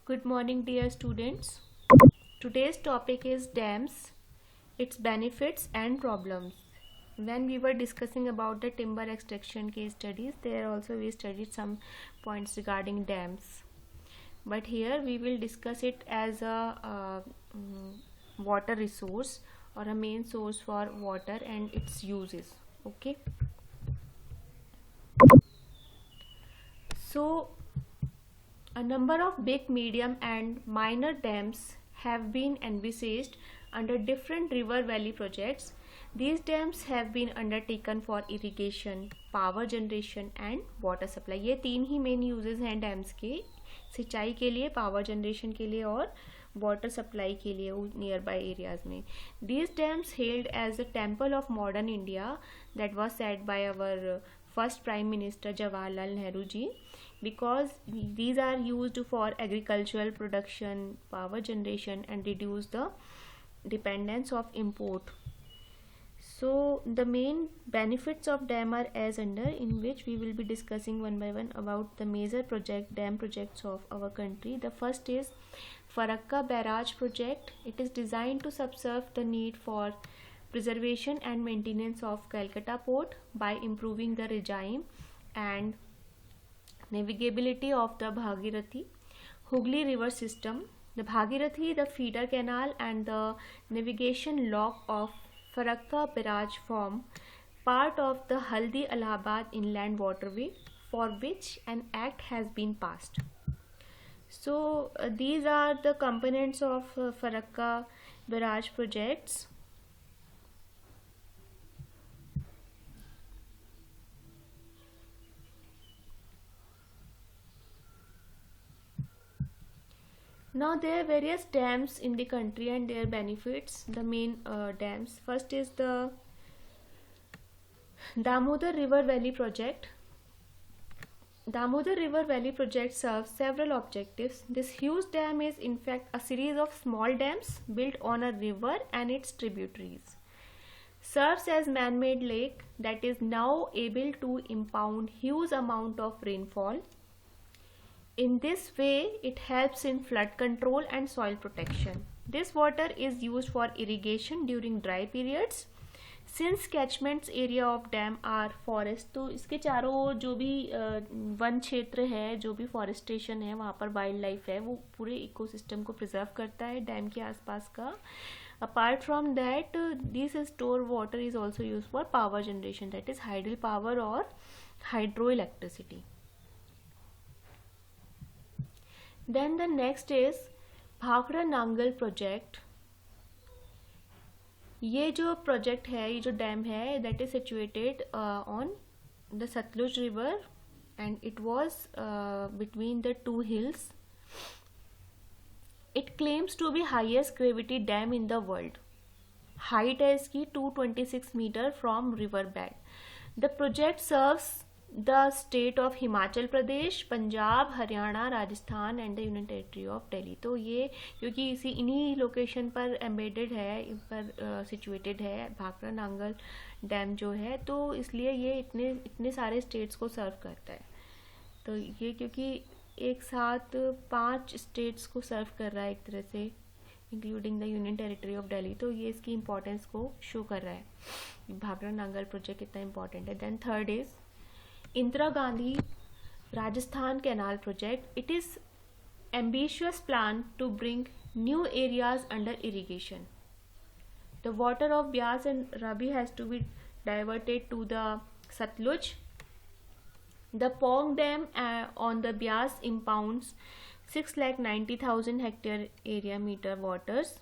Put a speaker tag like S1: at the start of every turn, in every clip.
S1: Good morning, dear students. Today's topic is dams, its benefits and problems. When we were discussing about the timber extraction case studies, there also we studied some points regarding dams. But here we will discuss it as a water resource or a main source for water and its uses. Okay. So a number of big, medium, and minor dams have been envisaged under different river valley projects. These dams have been undertaken for irrigation, power generation, and water supply. ये तीन ही main uses हैं dams के, सिंचाई के लिए, power generation के लिए और वाटर सप्लाई के लिए नियर बाई एरियाज में. These dams hailed as the temple of modern India that was said by our first Prime Minister Jawaharlal Nehru ji, because these are used for agricultural production, power generation, and reduce the dependence of import. So the main benefits of dam are as under, in which we will be discussing one by one about the major dam projects of our country. The first is Farakka Barrage project. It is designed to subserve the need for preservation and maintenance of Calcutta port by improving the regime and navigability of the Bhagirathi Hooghly river system. The Bhagirathi, the feeder canal, and the navigation lock of Farakka barrage form part of the Haldi Allahabad inland waterway, for which an act has been passed. So these are the components of Farakka barrage projects. Now there are various dams in the country and their benefits. The main dams. First is the Damodar River Valley Project. Damodar River Valley Project serves several objectives. This huge dam is in fact a series of small dams built on a river and its tributaries. Serves as man-made lake that is now able to impound huge amount of rainfall. In this way, it helps in flood control and soil protection. This water is used for irrigation during dry periods. Since catchments area of dam are forest, तो इसके चारों ओर जो भी one क्षेत्र है, जो भी forestation है, वहाँ पर वाइल्ड लाइफ है, वो पूरे इकोसिस्टम को प्रिजर्व करता है डैम के आसपास का. Apart from that, this stored water is also used for power generation, that is hydel power or hydroelectricity. Then the next is Bhakra Nangal project. ये जो प्रोजेक्ट है, ये जो डैम है, that is situated on the Sutlej river and it was between the two hills. It claims to be highest gravity dam in the world. Height है इसकी 226 metre from river bed. The project serves the state of Himachal Pradesh, Punjab, Haryana, Rajasthan and the union territory of Delhi. तो ये क्योंकि इन्हीं location पर embedded है, इन पर situated है भाखड़ा नांगल डैम जो है, तो इसलिए ये इतने सारे स्टेट्स को सर्व करता है. तो ये क्योंकि एक साथ 5 स्टेट्स को सर्व कर रहा है एक तरह से, including the union territory of Delhi, तो ये इसकी इम्पोर्टेंस को शो कर रहा है भाखड़ा नांगल प्रोजेक्ट कितना इंपॉर्टेंट है. Then third is Indira Gandhi Rajasthan Canal Project. It is ambitious plan to bring new areas under irrigation. The water of Beas and Ravi has to be diverted to the Satluj. The Pong Dam on the Beas impounds 6,90,000 hectare area meter waters.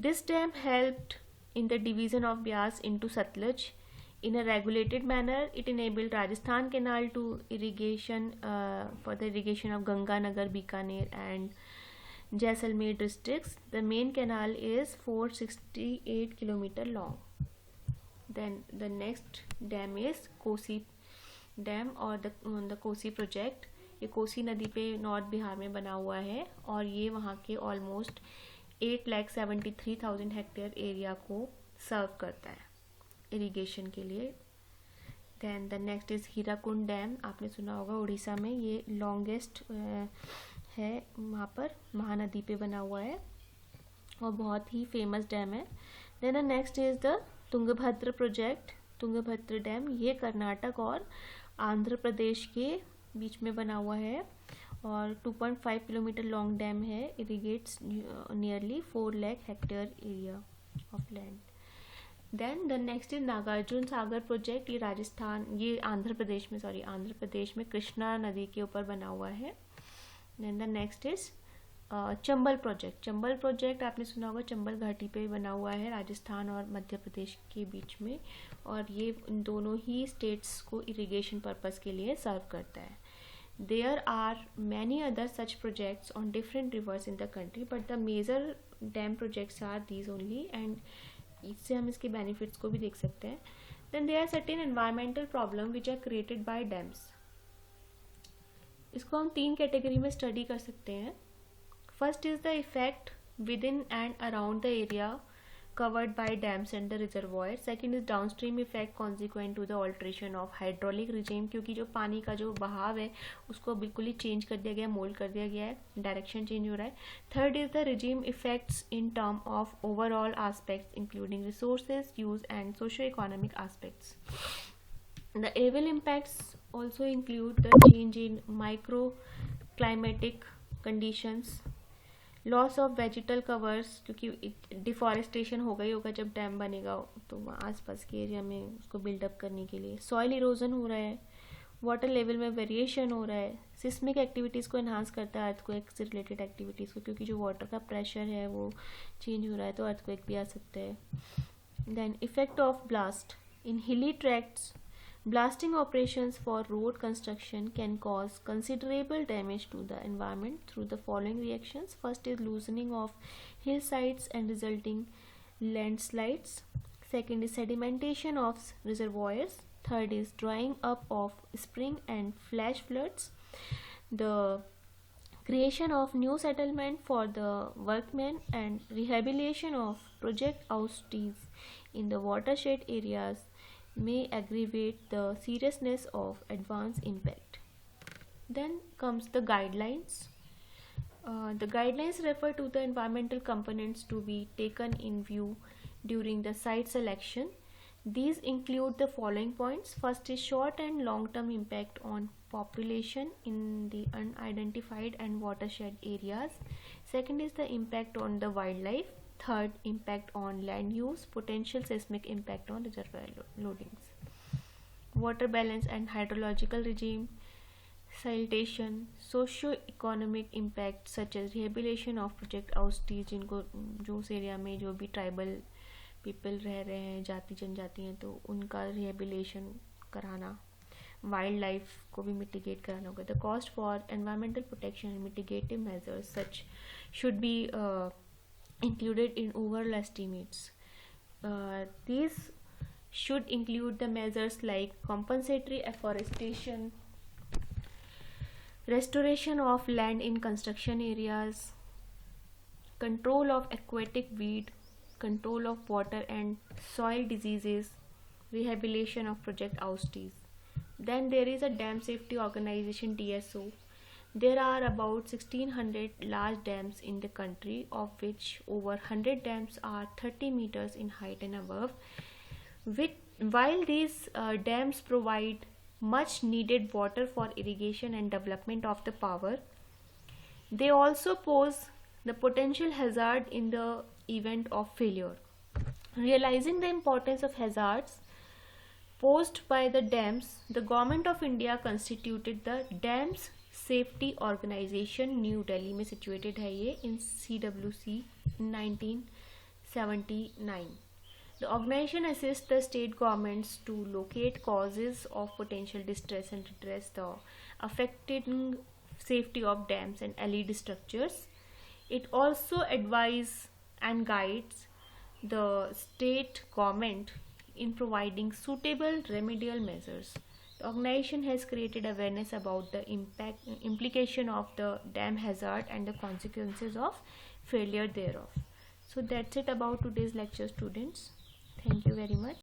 S1: This dam helped in the division of Beas into Satluj in a regulated manner. It enabled Rajasthan Canal to irrigation for the irrigation of Ganganagar, Bikaner and Jaisalmer districts. The main canal is 468 km long. Then the next dam is Kosi Dam or the Kosi project. ये कोसी नदी पे north Bihar में बना हुआ है और ये वहाँ के ऑलमोस्ट 8,73,000 हेक्टेयर एरिया को सर्व करता है इरिगेशन के लिए. Then the next is Hirakud dam, आपने सुना होगा उड़ीसा में, ये लॉन्गेस्ट है, वहाँ पर महानदी पे बना हुआ है और बहुत ही फेमस डैम है. Then the next is the Tungabhadra project, Tungabhadra dam, ये कर्नाटक और आंध्र प्रदेश के बीच में बना हुआ है और 2.5 किलोमीटर लॉन्ग डैम है. Irrigates nearly 4 lakh hectare area of land. Then the next is Nagarjuna Sagar project, ये राजस्थान, ये आंध्र प्रदेश में कृष्णा नदी के ऊपर बना हुआ है. Then the next is Chambal project, Chambal project आपने सुना होगा, चंबल घाटी पे बना हुआ है राजस्थान और मध्य प्रदेश के बीच में, और ये दोनों ही स्टेट्स को इरिगेशन पर्पस के लिए सर्व करता है. There are many other such projects on different rivers in the country, but the major dam projects are these only, and इससे हम इसके benefits को भी देख सकते हैं. Then there are certain environmental problems which are created by dams. इसको हम 3 कैटेगरी में स्टडी कर सकते हैं. First is the effect within and around the area covered by dams and the reservoirs. Second is downstream effect consequent to the alteration of hydraulic regime, क्योंकि जो पानी का जो बहाव है उसको बिल्कुल ही चेंज कर दिया गया, मोल्ड कर दिया गया है, डायरेक्शन चेंज हो रहा है. Third is the regime effects in term of overall aspects including resources use and socio-economic aspects. The evil impacts also include the change in microclimatic conditions, loss of vegetal covers, क्योंकि deforestation हो गई होगा जब dam बनेगा तो आसपास के area में उसको बिल्डअप करने के लिए. सॉइल इरोजन हो रहा है, वाटर लेवल में वेरिएशन हो रहा है, सिस्मिक एक्टिविटीज़ को एनहांस करता है, अर्थक्वेक से रिलेटेड एक्टिविटीज़ को, क्योंकि जो वाटर का प्रेशर है वो चेंज हो रहा है तो अर्थक्वेक भी आ सकता है. Then effect of blast in हिली tracts, blasting operations for road construction can cause considerable damage to the environment through the following reactions. First is loosening of hillsides and resulting landslides. Second is sedimentation of reservoirs. Third is drying up of spring and flash floods. The creation of new settlement for the workmen and rehabilitation of project houses in the watershed areas may aggravate the seriousness of adverse impact. Then comes the guidelines. The guidelines refer to the environmental components to be taken in view during the site selection. These include the following points. First is short and long-term impact on population in the unidentified and watershed areas. Second is the impact on the wildlife. Third, impact on land use, potential seismic impact on reservoir loadings. Water balance and hydrological regime, siltation, socio-economic impact such as rehabilitation of project houses, जिनको जो उस area में जो भी tribal people रह रहे हैं, जाति जनजाति हैं, तो उनका रिहेबिलेशन कराना, वाइल्ड लाइफ को भी मिटिगेट कराना होगा. The cost for environmental protection and mitigative measures such should be included in overall estimates. These should include the measures like compensatory afforestation, restoration of land in construction areas, control of aquatic weed, control of water and soil diseases, rehabilitation of project houses. Then there is a Dam Safety Organization, DSO. There are about 1600 large dams in the country, of which over 100 dams are 30 meters in height and above. While these dams provide much needed water for irrigation and development of the power, they also pose the potential hazard in the event of failure. Realizing the importance of hazards posed by the dams, the Government of India constituted the Dams Safety Organization, new Delhi में situated है ये, in CWC 1979. The organization assists the state governments to locate causes of potential distress and redress the affecting safety of dams and allied structures. It also advises and guides the state government in providing suitable remedial measures. The organization has created awareness about the implication of the dam hazard and the consequences of failure thereof. So that's it about today's lecture, students. Thank you very much.